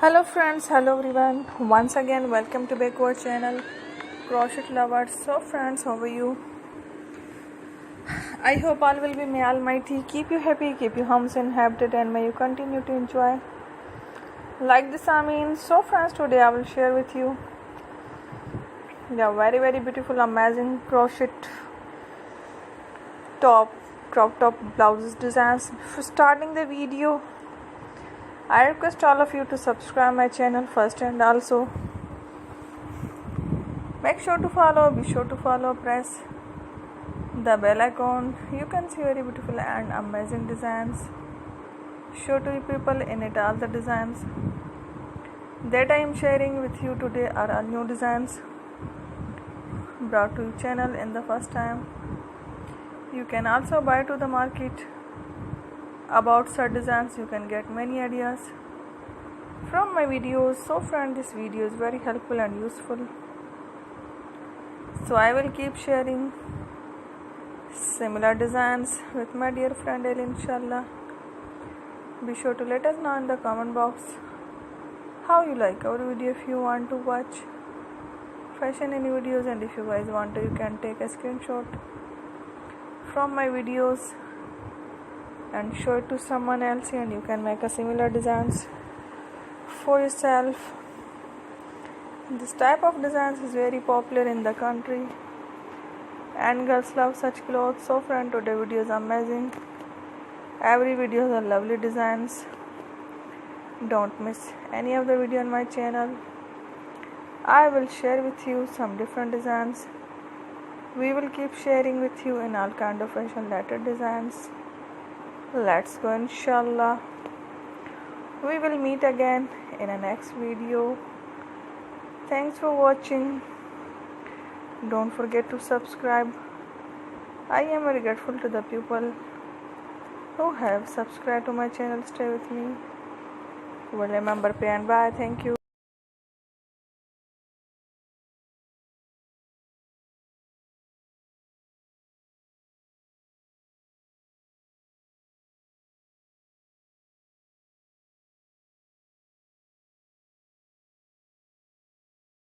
Hello friends, hello everyone. Once again, welcome to back to our channel, Crochet Lovers. So friends, how are you? I hope all will be may Almighty keep you happy, keep you homes inhabited, and may you continue to enjoy. Like this, I mean. So friends, today I will share with you the very beautiful, amazing crochet top, crop top blouses designs. For starting the video, I request all of you to subscribe my channel first, and also be sure to follow, press the bell icon. You can see very beautiful and amazing designs. Show to you people in it all the designs that I am sharing with you today are all new designs brought to your channel in the first time. You can also buy to the market about such designs. You can get many ideas from my videos. So friend, this video is very helpful and useful, so I will keep sharing similar designs with my dear friend El, inshallah. Be sure to let us know in the comment box how you like our video. If you want to watch fashion in videos, and if you guys want to, you can take a screenshot from my videos and show it to someone else, and you can make a similar designs for yourself. This type of designs is very popular in the country and girls love such clothes. So friend, today video is amazing. Every video are lovely designs. Don't miss any of the video on my channel. I will share with you some different designs. We will keep sharing with you in all kind of fashion related designs. Let's go, inshallah. We will meet again in a next video. Thanks for watching. Don't forget to subscribe. I am very grateful to the people who have subscribed to my channel. Stay with me. Well, remember, pay and buy. Thank you.